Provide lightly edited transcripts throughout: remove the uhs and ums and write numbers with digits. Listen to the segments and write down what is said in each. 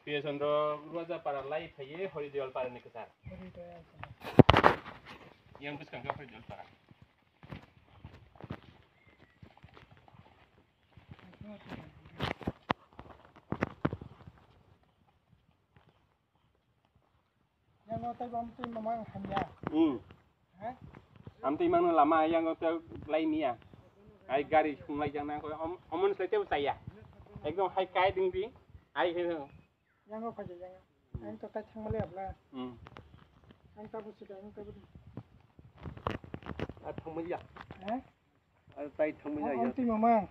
Piacendro Raja para live haye Horidial para nikasar. Yang buskan ke Horidial para. Yang ngotay bamti mamang hamya. Amti mang lama yang ngotay lain ni ya. Ai gari sungai jangan ko omon selete saya. Ekdom hai kai ding bi. Ai he. Yang ngok aja yang. Yang to ta thang male abla. Yang ta busi ka yang ta budi. Thang male ya. Tai thang male ya. Amti mamang.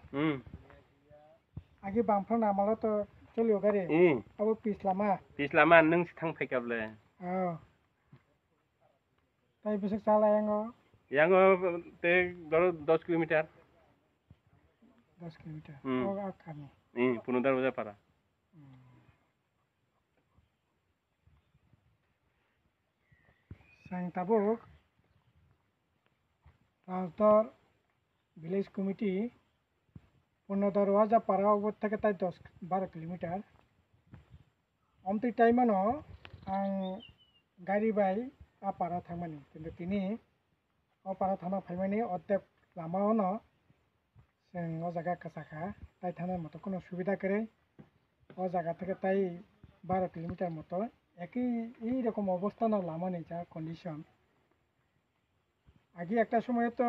Agi bamphang na malo to cholio gari. Abo pis lama nang thang phekap le. Tai besok salah Yang te 10 kilometer. 10 kilometer. Oh akan. Punudar Raja para. Sang tabuk Transdor Village Committee Punudar Raja para obot theke tai 10-12 kilometer. Omti time no ang gari bai apara thangmani kintu tini apara thama phaimani oddek lama ono जों ओ जायगा कासाखा ताई थानाय मतो कोनो सुविधा करे ओ जायगा থেকে তাই 12 কিলোমিটার মতো একই এই রকম অবস্থা না লামা নেই যা কন্ডিশন আগে একটা সময় তো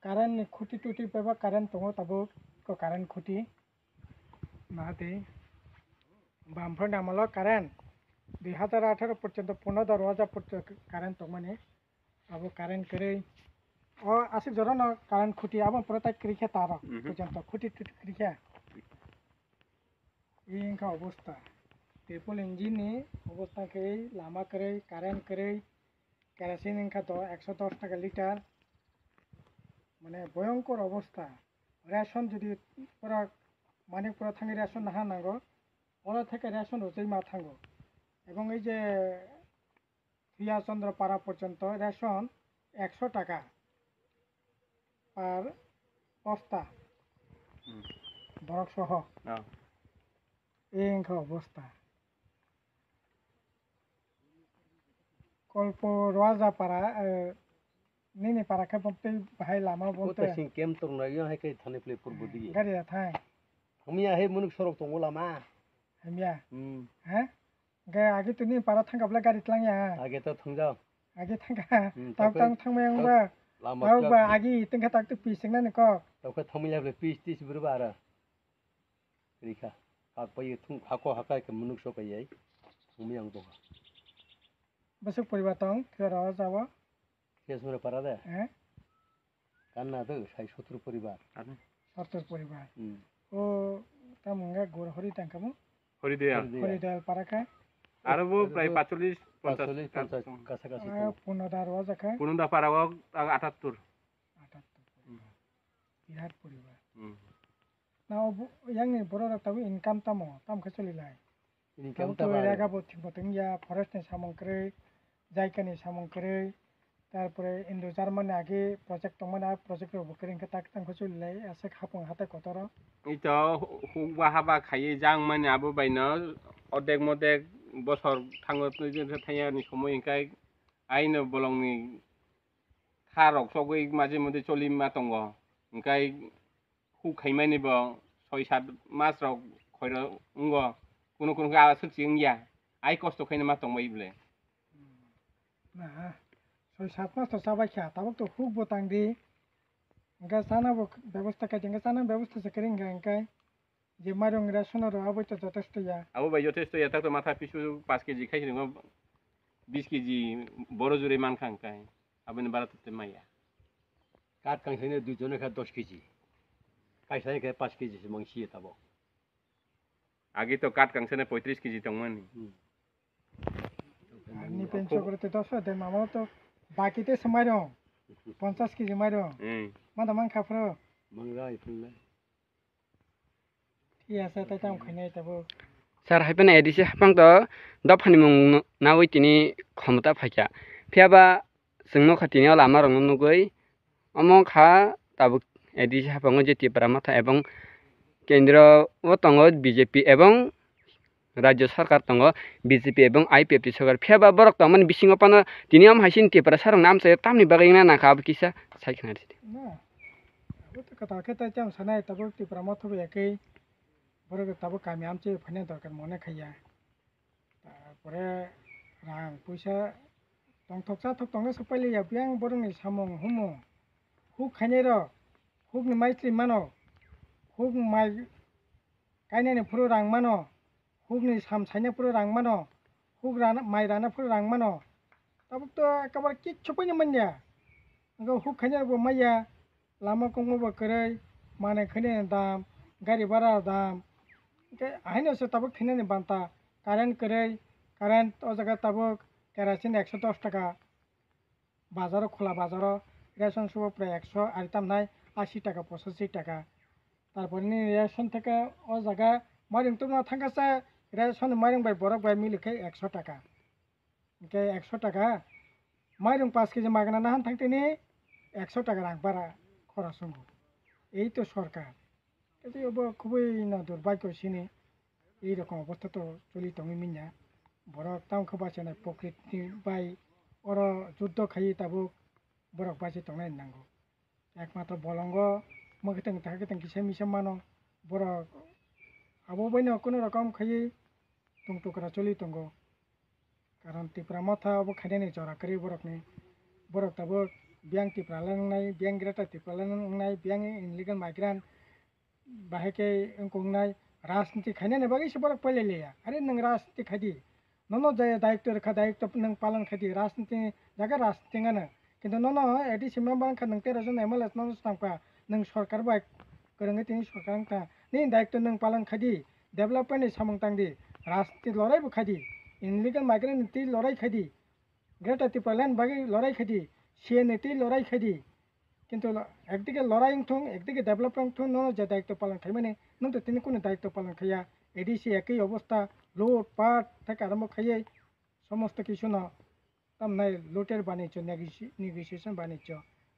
কারেন্ট খুঁটি টুটি পেবা কারেন্ট তো তাবো কো কারেন্ট খুঁটি নাতে বামফ্রন্ট আমলো কারেন্ট 2018 পর্যন্ত 15,000 পর্যন্ত কারেন্ট তো মানে আবো কারেন্ট করে ও আসিক জরন কারেন্ট খুঁটি আবার প্রতাক করিখা তার পর্যন্ত খুঁটি টুটি করিখা ইনকা অবস্থা ট্রিপল ইঞ্জিন নি অবস্থা কে লামা করে কারেন্ট করে কেরোসিন ইনকা তো 110 টাকা লিটার মানে ভয়ঙ্কর অবস্থা রেশন যদি পুরা মানে পুরা থাঙ্গি রেশন না নাগো ওরা থেকে রেশন হতেই মা থাঙ্গো এবং এই যে প্রিয়াচন্দ্র পাড়া পর্যন্ত রেশন 100 টাকা আর বস্তা বরক সহ এই অবস্থা কল্প রাজা পাড়া নিনি পাড়া খেপতে ভাই লামা বলতে সিং কেম তো নয় হয় কে থানে প্লে পূর্ব দিকে গাড়ি থাই হামিয়া হে মুনুক সড়ক তো লামা হামিয়া হ্যাঁ গে আগে তো নি পাড়া থাঙ্গাবলা গাড়ি তলাঙ্গা আগে তো থাঙ্গাও আগে থাঙ্গা তাম থাংমায়াংবা lama ba agi tengka tak tu pising na ko tau ka thamila ble pis tis berbara rika hak pai thung hako hakai ke munuk so kai thumiyang to besok poribatong kera jawa kes mura parada kanna to sai 70 poribar 70 poribar o tamunga gor hori tangkamu Horidial paraka আরবো প্রায় 45 50 কাছাকাছি পুনদার ওয়াজাকা পুনদা পারাও 78 বিরাট পরিবার না yang বড়রা তাবো income তামো তাম খচলিলাই income তা জায়গা বথি বতং ইয়া forest নি সামং করে জায়গানি সামং করে তারপরে ইন্ডো জার্মানি আগে প্রজেক্ট তমনা প্রজেক্ট বকরিং কা তাক তাং খচলিলাই আছে খাপং হাতে কতর ইতো হুবা হাবা খাই জাং মানে আবো বাইনো অর্ধেক মধ্যেক বছর থাঙ্গো থাইয়ানি সময় ইনকাই আইনো বলংনি থারক সগৈ মাঝে মধ্যে চলিমা দङ ইনকাই হু খাইমানিবো 6-7 মাস রাও খয়র উঙ্গ কোনো কোনো আলা সচিং ইয়া আই কষ্ট খাইনা মা দङ বাইবলে না 6-7 মাস তো সবাই খা তাবক তো হুক বতাং দি ইনকা সানা ব্যবস্থা কাই ইনকা সানা ব্যবস্থা সকরিং ইনকাই যে মারং রেশনের অবৈ তো যথেষ্ট ইয়া আবো বাই যথেষ্ট ইয়া তাক তো মাথা পিছু 5 কেজি খাইছি 20 কেজি বড় জুরে মান খাংকাই আবনে বারাতে মাইয়া কাট কাংখাইনে দুজনে খা 10 কেজি কাইসাই খা 5 কেজি মাংসি তাবো আগে তো কাট কাংখানে 35 কেজি দङমोन নি পেনশো করতে 10 দে মামা তো বাকিতে সময় রং 50 কেজি মাইরং মাদা মান খাফরো মংগাই ফুললে iya saya tahu kayaknya itu sar haipena edisi hapang to dopani mung nawi tini khomta phaikya phiaba jengno khatini lama rong nugui among kha tabu edisi hapang je tipra matha ebong কেন্দ্র ও দङ BJP এবং রাজ্য সরকার দङ BJP এবং IPFT Sarkar ফিয়াবা borok tongmani bisingo pano tini am haisin tipra sarong namse tamni bagay na nakab kisa saikna না আবো তো কথা খেতে চাম সানাই তাবো ত্রিপুরা মত হবে একই বড় তাবো কামি আমছে ফাইনে দরকার মনে খাইয়া তারপরে রাং পয়সা টংথকসা থক টংনা সপাইলে ইয়াপিয়াং বড়নি সামং হুমো হুক খাইনে র হুক ni maisli mano হুক মাই কাইনে পুরো রাং মানো হুক ni সাম সাইনে পুরো রাং মানো হুক রানা মাই রানা পুরো রাং মানো তাবো তো একেবারে কিচ্ছু পাইনে মানিয়া হুক খাইনে বো মাইয়া লাमा कमबो करै माने खने दाम गाड़ी भाड़ा दाम के आइनो से तब खने बनता कारेंट करै कारेंट ओ जगह तब केरासिन 110 টাকা बाजार खोला बाजार रेशन सब प्राय 100 আর তাম নাই 80 টাকা 85 টাকা তারপর নি রেশন থেকে ও জায়গা মারিং তো না থাকাছে রেশন মারিং বাই বরক বাই মিলিখে 100 টাকা के 100 টাকা মারিং 5 কেজি মাগনা না হান থাকতেনি 100 টাকা রাখ ভাড়া খরচ হবো এই তো সরকার কিন্তু খুবই না দুর্ভাগ্যসিনী এইরকম অবস্থা তো চলি তুমি মিনা বরক তামখো বাঁচানায় প্রকৃতি বাই ওর যুদ্ধ খাইয়ে তাবো বরক বাঁচে তংনাই নাঙ্গো একমাত্র বলঙ্গ মুখে তেং থাকে তেং কিসে মিসে মানো বরক আবো বাইনো কোনো রকম খাইয়ে তুং টুকরা চলি তঙ্গো কারণ ত্রিপুরা মাথা আবো খাইনে জরা করি বরকনি বরক তাবো biang ti pralangnai biang grata ti pralangnai biang illegal migrant bahake engkongnai राजनीति खाने ने बागी से बरक पहले लिया अरे नंग राजनीति खादी ननो जाय दायित्व रखा दायित्व नंग पालन खादी राजनीति जगह राजनीति गाना किंतु ननो एडी सिमा बांग खा नंग तेरा जन एमएलए ननो स्टांपा नंग सरकार बाय करंगे तिनी सरकार का नि दायित्व नंग पालन खादी डेवलपमेंट नि सामंग तांगदी राजनीति लड़ाई बो खादी इनलीगल माइग्रेंट ती लड़ाई खादी ग्रेटा ती प्रलान बागी लड़ाई खादी সে নেতেই লড়াই খাইদি কিন্তু একদিকে লড়াই থুং একদিকে ডেভেলপমেন্ট থুং নো যে দায়িত্ব পালন খাই মানে নং তো তিনি কোনো দায়িত্ব পালন খাইয়া এডিসি একই অবস্থা লুট পাট থেকে আরম্ভ খাইয়ে সমস্ত কিছু না তাম নাই লুটের বাণিজ্য নেগোসিয়েশন বাণিজ্য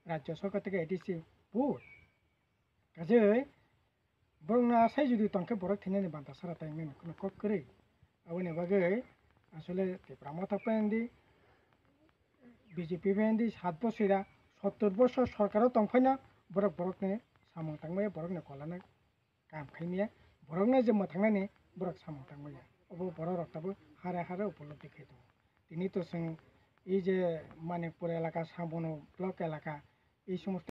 রাজ্য সরকার থেকে এডিসি বহুত কাজে বরং না আসাই যদি তংকে বড় থিনে বান্তা সারা তাই মেন কোনো কক করে আবনে বাগে আসলে ত্রিপুরা থাকবেন বিজেপি বেন্দি 7 বছরা 70 বছর সরকারও তংফাইনা বরক বরকনে সামং থাংমায় বরকনে কলানা কাম খাইনিয়া বরকনে যে মথাंगनानै বরক সামং থাংমায়া অব বড় রক্তাবো হারে হারে উপলব্ধি খাইতো তিনি তো जों এই যে মানিকপুর এলাকা সাবন ব্লক এলাকা এই সমস্ত